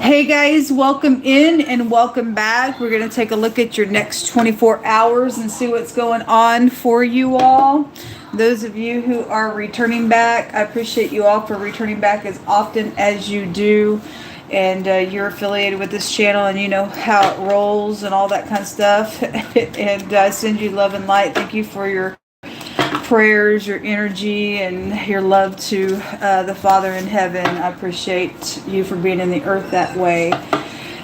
Hey guys, welcome in and welcome back. We're going to take a look at your next 24 hours and see what's going on for you all. Those of you who are returning back, I appreciate you all for returning back as often as you do. And you're affiliated with this channel and you know how it rolls and all that kind of stuff. And I send you love and light. Thank you for your prayers, your energy, and your love to the Father in heaven. I appreciate you for being in the earth that way.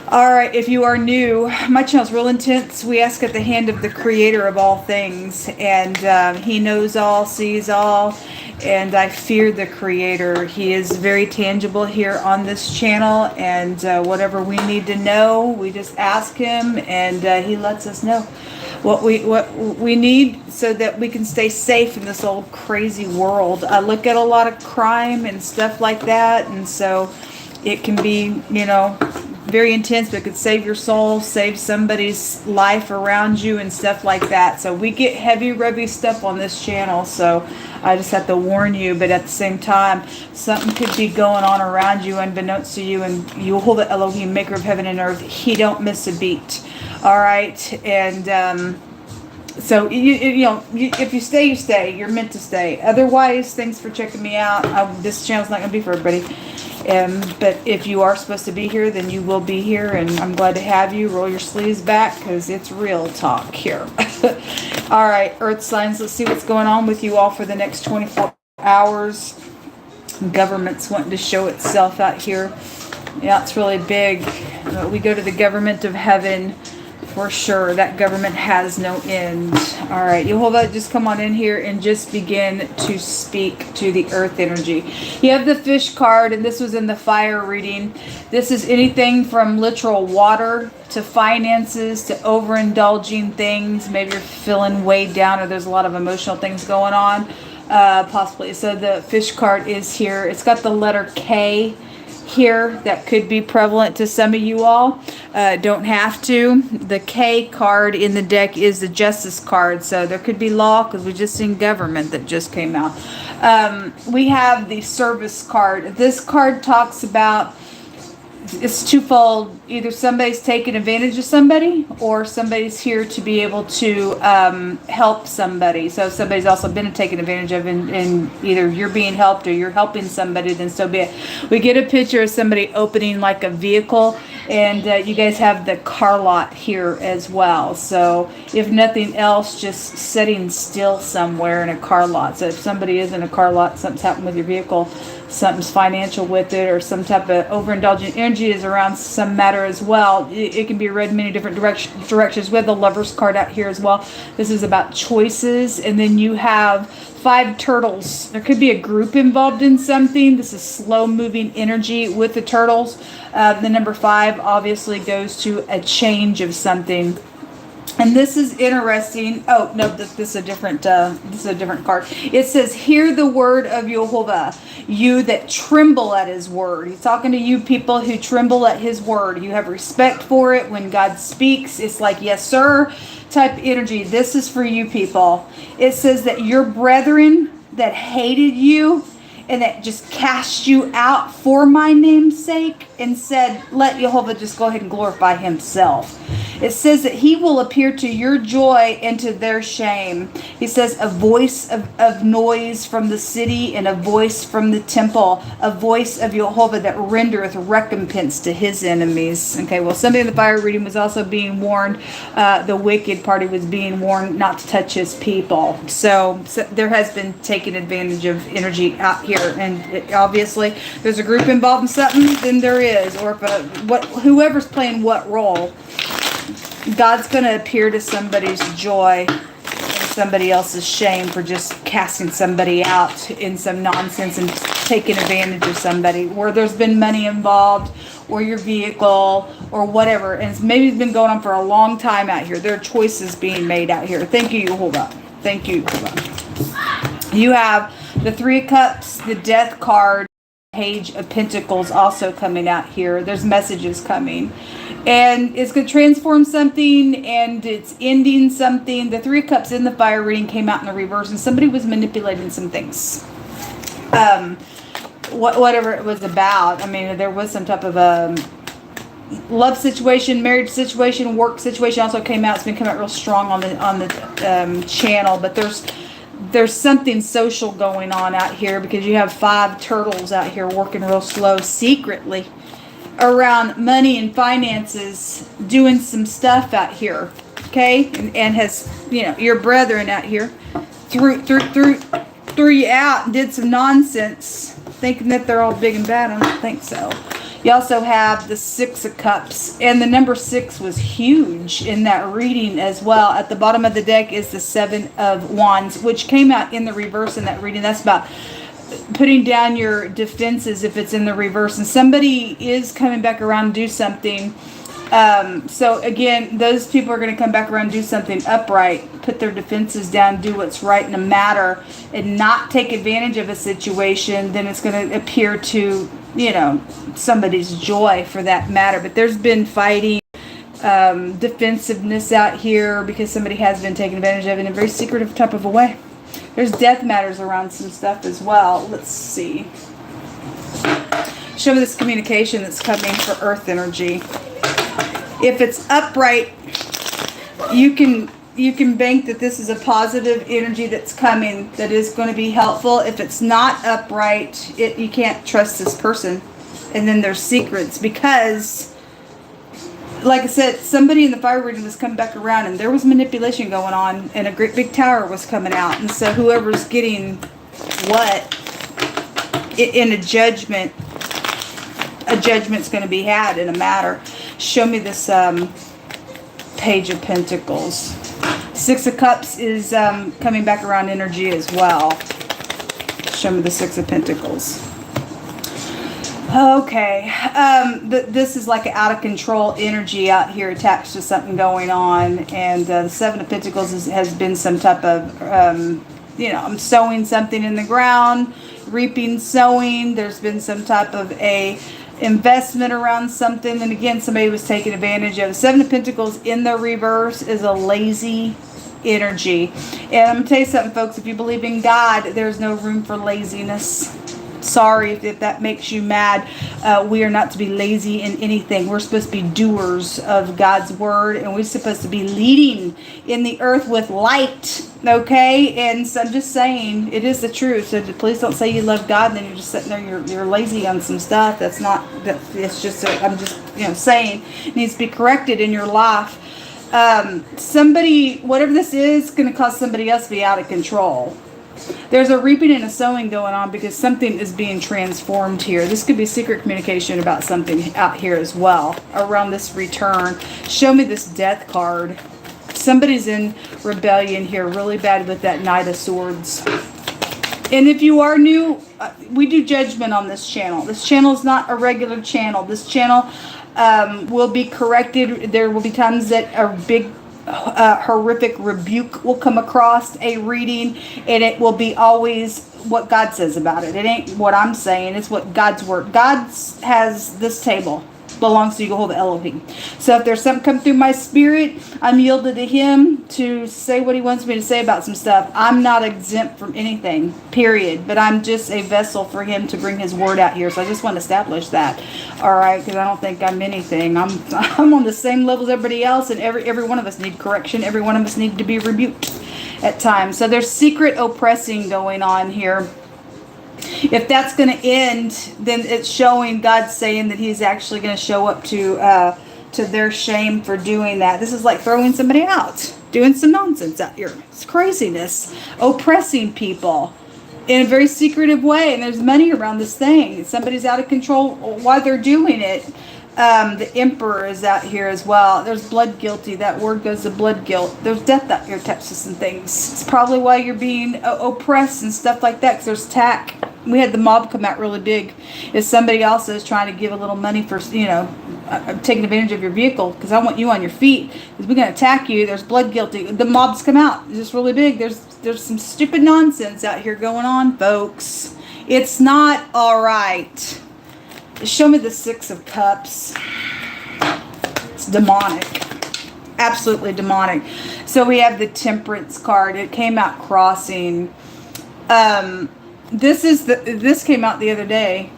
All right, if you are new, my channel is real intense. We ask at the hand of the creator of all things, and he knows all, sees all, and I fear the creator. He is very tangible here on this channel, and whatever we need to know, we just ask him, and he lets us know what we need so that we can stay safe in this old crazy world. I look at a lot of crime and stuff like that, and so it can be, you know, very intense, but it could save your soul, save somebody's life around you and stuff like that. So we get heavy stuff on this channel, so I just have to warn you. But at the same time, something could be going on around you unbeknownst to you, and YHVH Elohim, maker of heaven and earth, he don't miss a beat. All right, and so you know, if you stay, you stay. You're meant to stay. Otherwise, thanks for checking me out. This channel's not going to be for everybody. But if you are supposed to be here, then you will be here, and I'm glad to have you. Roll your sleeves back, because it's real talk here. All right, Earth signs, let's see what's going on with you all for the next 24 hours. Government's wanting to show itself out here. Yeah, it's really big. We go to the government of heaven. For sure, that government has no end. All right, YHVH, just come on in here and just begin to speak to the earth energy. You have the fish card, and this was in the fire reading. This is anything from literal water to finances to overindulging things. Maybe you're feeling weighed down, or there's a lot of emotional things going on, possibly. So the fish card is here. It's got the letter K here that could be prevalent to some of you all. Don't have to. The K card in the deck is the justice card, so there could be law, because we just seen government that just came out. We have the service card. This card talks about, it's twofold. Either somebody's taking advantage of somebody, or somebody's here to be able to help somebody. So if somebody's also been taken advantage of, and either you're being helped or you're helping somebody, then so be it. We get a picture of somebody opening like a vehicle, and you guys have the car lot here as well. So if nothing else, just sitting still somewhere in a car lot. So if somebody is in a car lot, something's happened with your vehicle, something's financial with it, or some type of overindulgent energy is around some matter as well. It can be read many different directions. We have the Lover's card out here as well. This is about choices. And then you have 5 turtles. There could be a group involved in something. This is slow moving energy with the turtles. The number 5 obviously goes to a change of something. And this is interesting. Oh no, this is a different. This is a different card. It says, "Hear the word of YHVH, you that tremble at His word." He's talking to you people who tremble at His word. You have respect for it when God speaks. It's like yes, sir, type energy. This is for you people. It says that your brethren that hated you and that just cast you out for my name's sake, and said, let YHVH just go ahead and glorify Himself. It says that He will appear to your joy and to their shame. He says, a voice of noise from the city, and a voice from the temple, a voice of YHVH that rendereth recompense to His enemies. Okay, well, somebody in the fire reading was also being warned. The wicked party was being warned not to touch His people. So there has been taken advantage of energy out here. And obviously, there's a group involved in something, then there is. Or if whoever's playing what role, God's going to appear to somebody's joy and somebody else's shame for just casting somebody out in some nonsense and taking advantage of somebody, where there's been money involved, or your vehicle, or whatever. And maybe it's been going on for a long time out here. There are choices being made out here. Thank you, YHVH. Thank you, YHVH. You have the 3 of Cups, the Death card, Page of Pentacles also coming out here. There's messages coming. And it's going to transform something, and it's ending something. The 3 of Cups in the fire reading came out in the reverse, and somebody was manipulating some things. Whatever it was about. I mean, there was some type of love situation, marriage situation, work situation also came out. It's been coming out real strong on the channel, but there's something social going on out here because you have 5 turtles out here working real slow secretly around money and finances, doing some stuff out here, okay? And has, your brethren out here threw you out and did some nonsense, thinking that they're all big and bad. I don't think so. You also have the 6 of Cups, and the number 6 was huge in that reading as well. At the bottom of the deck is the 7 of Wands, which came out in the reverse in that reading. That's about putting down your defenses if it's in the reverse, and somebody is coming back around to do something. So again, those people are going to come back around and do something upright, put their defenses down, do what's right in a matter, and not take advantage of a situation. Then it's going to appear to, somebody's joy for that matter. But there's been fighting, defensiveness out here because somebody has been taken advantage of in a very secretive type of a way. There's death matters around some stuff as well. Let's see. Show me this communication that's coming for earth energy. If it's upright, you can bank that this is a positive energy that's coming that is going to be helpful. If it's not upright, you can't trust this person. And then there's secrets because, like I said, somebody in the fire reading was coming back around and there was manipulation going on and a great big tower was coming out. And so whoever's getting what in a judgment's going to be had in a matter. Show me this Page of Pentacles. 6 of Cups is coming back around energy as well. Show me the 6 of Pentacles. Okay. This is like an out of control energy out here attached to something going on. And the 7 of Pentacles has been some type of, I'm sowing something in the ground, reaping, sowing. There's been some type of a investment around something, and again somebody was taking advantage of. 7 of Pentacles in the reverse is a lazy energy, and I'm gonna tell you something, folks. If you believe in God, there's no room for laziness. Sorry if that makes you mad. We are not to be lazy in anything. We're supposed to be doers of God's word, and we're supposed to be leading in the earth with light. Okay, and so I'm just saying, it is the truth. So please don't say you love God and then you're just sitting there, you're lazy on some stuff. That's not. It's just. I'm just saying it needs to be corrected in your life. Somebody, whatever this is, going to cause somebody else to be out of control. There's a reaping and a sowing going on because something is being transformed here. This could be secret communication about something out here as well around this return. Show me this Death card. Somebody's in rebellion here really bad with that Knight of Swords. And if you are new, we do judgment on this channel. This channel is not a regular channel. This channel will be corrected. There will be times that a big horrific rebuke will come across a reading, and it will be always what God says about it. It ain't what I'm saying, it's what God's word. God has this table belongs to Word of Elohim. So if there's something come through my spirit, I'm yielded to him to say what he wants me to say about some stuff. I'm not exempt from anything, period. But I'm just a vessel for him to bring his word out here. So I just want to establish that. All right, because I don't think I'm anything. I'm on the same level as everybody else, and every one of us need correction. Every one of us need to be rebuked at times. So there's secret oppressing going on here. If that's going to end, then it's showing God saying that he's actually going to show up to their shame for doing that. This is like throwing somebody out, doing some nonsense out here. It's craziness, oppressing people in a very secretive way. And there's money around this thing. Somebody's out of control while they're doing it. The Emperor is out here as well. There's blood guilty. That word goes to blood guilt. There's death out here, Texas, and things. It's probably why you're being oppressed and stuff like that, because there's attack. We had the mob come out really big. If somebody also is trying to give a little money for, taking advantage of your vehicle, because I want you on your feet, because we're going to attack you. There's blood guilty. The mobs come out. It's just really big. There's some stupid nonsense out here going on, folks. It's not all right. Show me the Six of Cups. It's demonic. Absolutely demonic. So we have the Temperance card. It came out crossing. This came out the other day.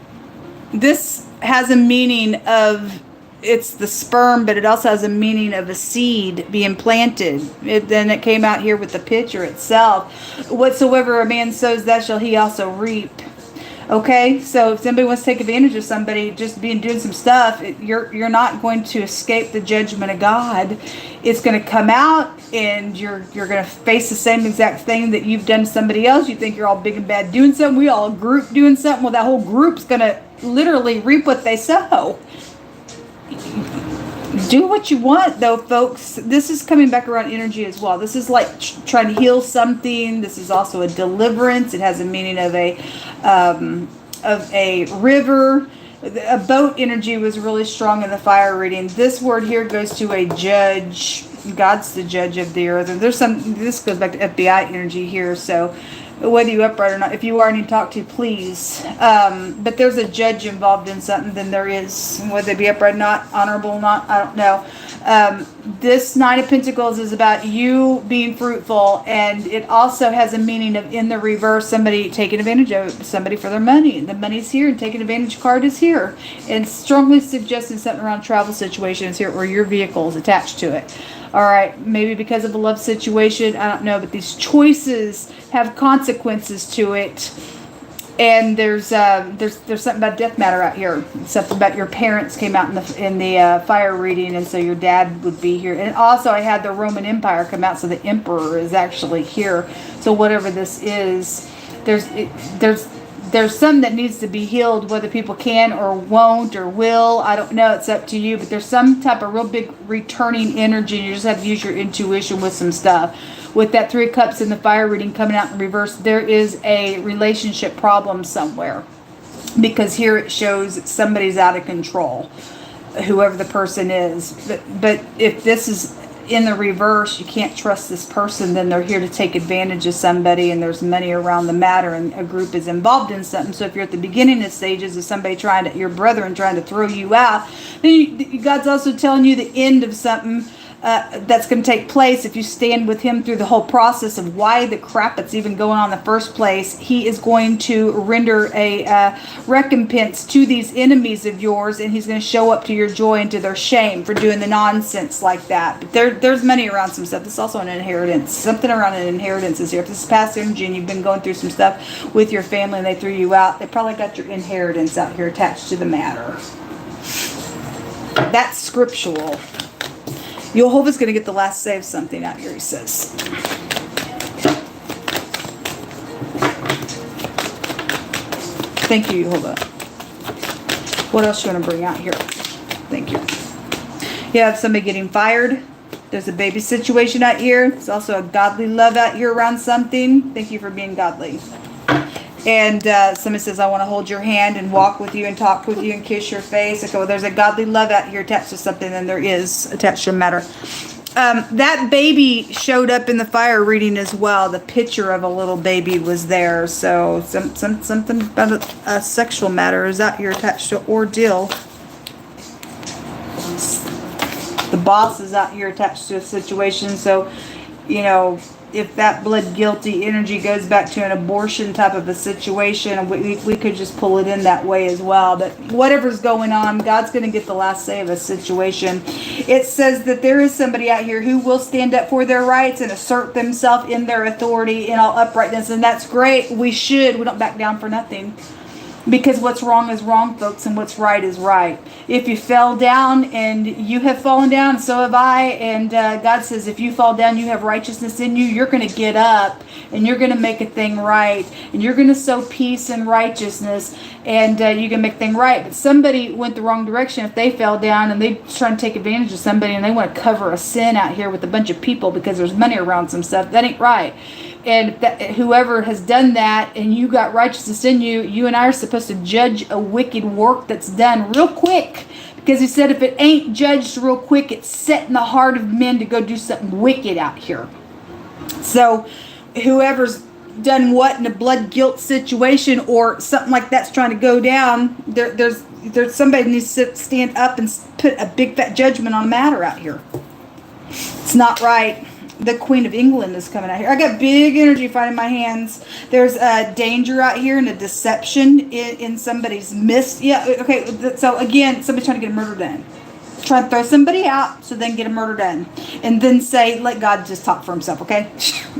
This has a meaning of it's the sperm, but it also has a meaning of a seed being planted. Then it came out here with the picture itself. Whatsoever a man sows, that shall he also reap. Okay, so if somebody wants to take advantage of somebody just doing some stuff, you're not going to escape the judgment of God. It's going to come out, and you're going to face the same exact thing that you've done to somebody else. You think you're all big and bad doing something. We all group doing something. Well, that whole group's going to literally reap what they sow. Do what you want, though, folks. This is coming back around energy as well. This is like trying to heal something. This is also a deliverance. It has a meaning of a river. A boat energy was really strong in the fire reading. This word here goes to a judge. God's the judge of the earth. And this goes back to FBI energy here. So whether you upright or not, if you are need to talk to, please. But there's a judge involved in something, then there is. Whether they be upright or not, honorable or not, I don't know. This Nine of Pentacles is about you being fruitful, and it also has a meaning of, in the reverse, somebody taking advantage of somebody for their money. The money's here, and taking advantage card is here. And strongly suggesting something around travel situations here, or your vehicle is attached to it. All right, maybe because of a love situation, I don't know, but these choices have consequences to it. And there's something about death matter out here. Something about your parents came out in the fire reading, and so your dad would be here. And also, I had the Roman Empire come out, so the emperor is actually here. So whatever this is, there's some that needs to be healed, whether people can or won't or will. I don't know. It's up to you. But there's some type of real big returning energy. You just have to use your intuition with some stuff. With that Three of Cups in the fire reading coming out in reverse, there is a relationship problem somewhere. Because here it shows somebody's out of control, whoever the person is. But if this is in the reverse, you can't trust this person, then they're here to take advantage of somebody, and there's money around the matter, and a group is involved in something. So if you're at the beginning of stages of somebody your brethren trying to throw you out, then God's also telling you the end of something that's going to take place. If you stand with him through the whole process of why the crap it's even going on in the first place, he is going to render a recompense to these enemies of yours, and he's going to show up to your joy and to their shame for doing the nonsense like that. But there's money around some stuff. This is also an inheritance. Something around an inheritance is here. If this is past energy and you've been going through some stuff with your family and they threw you out, they probably got your inheritance out here attached to the matter. That's scriptural. Jehovah's going to get the last say of something out here, he says. Thank you, Jehovah. What else you want to bring out here? Thank you. You have somebody getting fired. There's a baby situation out here. There's also a godly love out here around something. Thank you for being godly. And somebody says, I want to hold your hand and walk with you and talk with you and kiss your face. Okay, well, there's a godly love out here attached to something, and there is attached to a matter. That baby showed up in the fire reading as well. The picture of a little baby was there. So something about a sexual matter is out here attached to ordeal. The boss is out here attached to a situation. So, you know, if that blood guilty energy goes back to an abortion type of a situation, we could just pull it in that way as well. But whatever's going on, God's going to get the last say of a situation. It says that there is somebody out here who will stand up for their rights and assert themselves in their authority in all uprightness. And that's great. We don't back down for nothing. Because what's wrong is wrong, folks, and what's right is right. If you fell down, and you have fallen down, so have I, and God says if you fall down, you have righteousness in you, you're going to get up, and you're going to make a thing right, and you're going to sow peace and righteousness, and you can make a thing right. But somebody went the wrong direction. If they fell down, and they're trying to take advantage of somebody, and they want to cover a sin out here with a bunch of people because there's money around some stuff, that ain't right. And whoever has done that and you got righteousness in you, you and I are supposed to judge a wicked work that's done real quick. Because he said if it ain't judged real quick, it's set in the heart of men to go do something wicked out here. So whoever's done what in a blood guilt situation or something like that's trying to go down, there's somebody needs to stand up and put a big fat judgment on a matter out here. It's not right. The Queen of England is coming out here. I got big energy fighting my hands. There's a danger out here and a deception in somebody's midst. Yeah, okay. So again, somebody's trying to get a murder done. Try to throw somebody out so then get a murder done. And then say, let God just talk for himself, okay?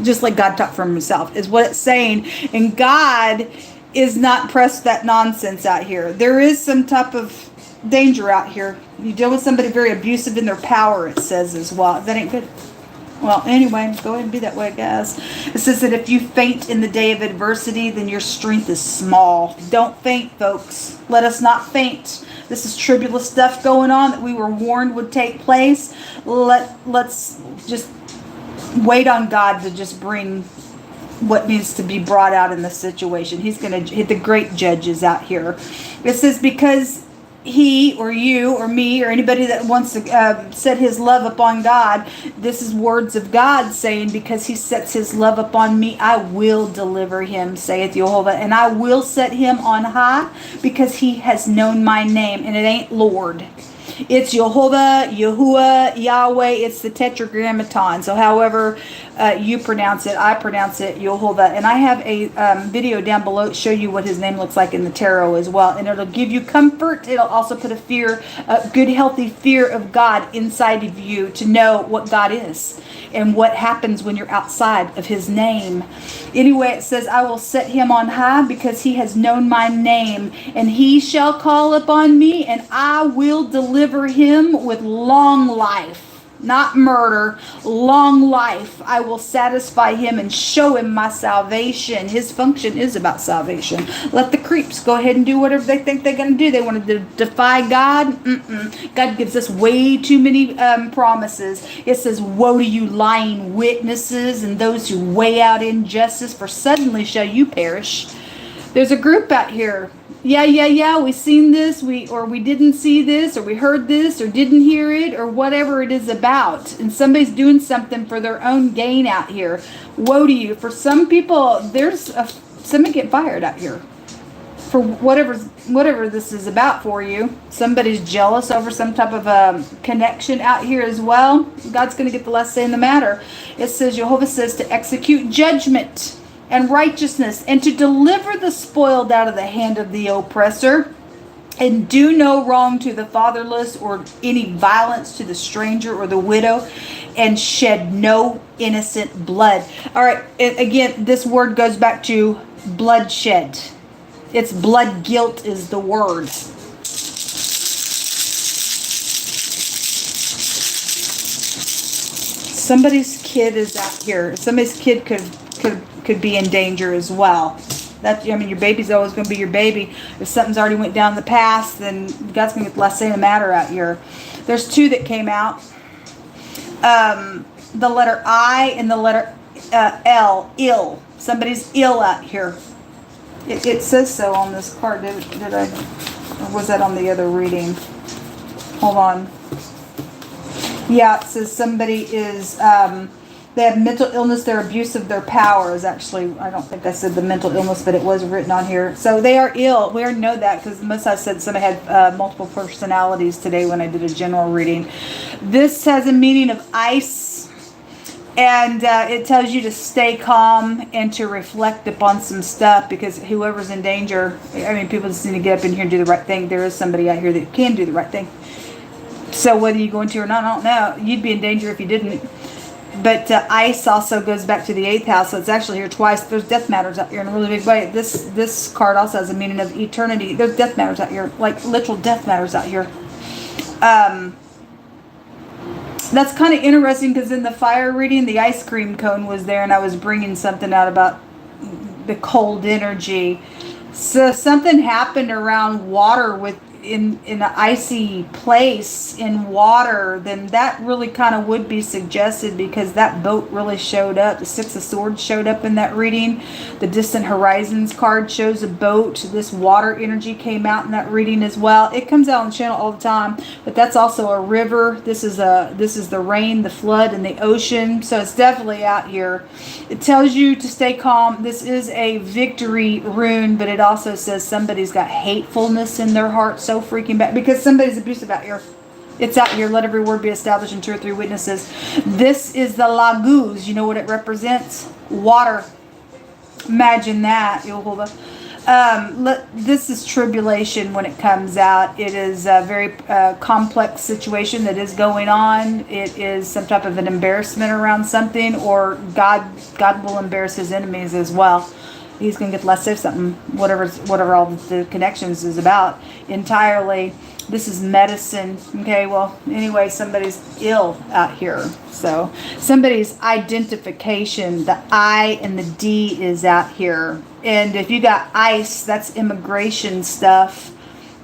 Just let God talk for himself is what it's saying. And God is not pressed that nonsense out here. There is some type of danger out here. You deal with somebody very abusive in their power, it says as well. That ain't good. Well, anyway, go ahead and be that way, guys. It says that if you faint in the day of adversity, then your strength is small. Don't faint, folks. Let us not faint. This is tribulous stuff going on that we were warned would take place. Let's just wait on God to just bring what needs to be brought out in this situation. He's going to hit the great judges out here. It says because he or you or me or anybody that wants to set his love upon God, this is words of God saying, because he sets his love upon me, I will deliver him, saith Jehovah, and I will set him on high because he has known my name. And it ain't Lord. It's Jehovah, Yahuwah, Yahweh. It's the tetragrammaton. So however you pronounce it, I pronounce it Jehovah. And I have a video down below to show you what his name looks like in the tarot as well. And it'll give you comfort. It'll also put a good, healthy fear of God inside of you to know what God is and what happens when you're outside of his name. Anyway, it says, I will set him on high because he has known my name, and he shall call upon me, and I will deliver him with long life. Not murder, long life. I will satisfy him and show him my salvation. His function is about salvation. Let the creeps go ahead and do whatever they think they're going to do. They want to defy God. God gives us way too many promises. It says, woe to you lying witnesses and those who weigh out injustice, for suddenly shall you perish. There's a group out here. Yeah, we seen this, we didn't see this, or we heard this, or didn't hear it, or whatever it is about. And somebody's doing something for their own gain out here. Woe to you. For some people, somebody get fired out here. For whatever this is about for you. Somebody's jealous over some type of connection out here as well. God's going to get the last say in the matter. It says, Jehovah says to execute judgment and righteousness, and to deliver the spoiled out of the hand of the oppressor, and do no wrong to the fatherless, or any violence to the stranger or the widow, and shed no innocent blood. All right, again, this word goes back to bloodshed. It's blood guilt is the word. Somebody's kid is out here. Somebody's kid could be in danger as well. Your baby's always going to be your baby. If something's already went down in the past, then God's going to get the last say in the matter out here. There's two that came out. The letter I and the letter L, ill. Somebody's ill out here. It says so on this card. Did I? Or was that on the other reading? Hold on. Yeah, it says somebody is... they have mental illness, they're abuse of their powers. Actually, I don't think I said the mental illness, but it was written on here. So they are ill. We already know that because most I said somebody had multiple personalities today when I did a general reading. This has a meaning of ice, and it tells you to stay calm and to reflect upon some stuff, because whoever's in danger, people just need to get up in here and do the right thing. There is somebody out here that can do the right thing. So whether you go into or not, I don't know. You'd be in danger if you didn't. But ice also goes back to the 8th house, so it's actually here twice. There's death matters out here in a really big way. This card also has a meaning of eternity. There's death matters out here, like literal death matters out here. That's kind of interesting because in the fire reading, the ice cream cone was there, and I was bringing something out about the cold energy. So something happened around water in an icy place in water, then that really kind of would be suggested, because that boat really showed up. The Six of Swords showed up in that reading. The Distant Horizons card shows a boat. This water energy came out in that reading as well. It comes out on the channel all the time, but that's also a river. This is the rain, the flood, and the ocean. So it's definitely out here. It tells you to stay calm. This is a victory rune, but it also says somebody's got hatefulness in their heart, so freaking bad, because somebody's abusive out here. It's out here. Let every word be established in 2 or 3 witnesses. This is the laguz. You know what it represents? Water. Imagine that. This is tribulation when it comes out. It is a very complex situation that is going on. It is some type of an embarrassment around something, or God will embarrass his enemies as well. He's going to get less of something, whatever all the connections is about entirely. This is medicine. Okay, well, anyway, somebody's ill out here. So somebody's identification, the I and the D is out here. And if you got ICE, that's immigration stuff.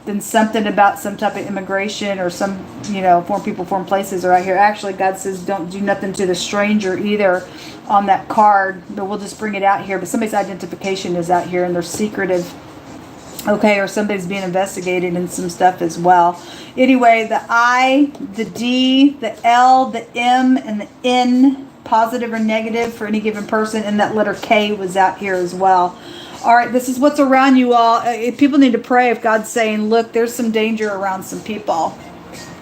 Then something about some type of immigration or some, foreign people, foreign places are out here. Actually, God says don't do nothing to the stranger either on that card. But we'll just bring it out here. But somebody's identification is out here and they're secretive. Okay, or somebody's being investigated in some stuff as well. Anyway, the I, the D, the L, the M, and the N, positive or negative for any given person, and that letter K was out here as well. All right, this is what's around you all. People need to pray if God's saying, look, there's some danger around some people.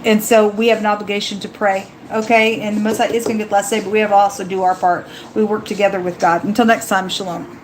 And so we have an obligation to pray. Okay, and the Most High is going to get less say, but we have to also do our part. We work together with God. Until next time, shalom.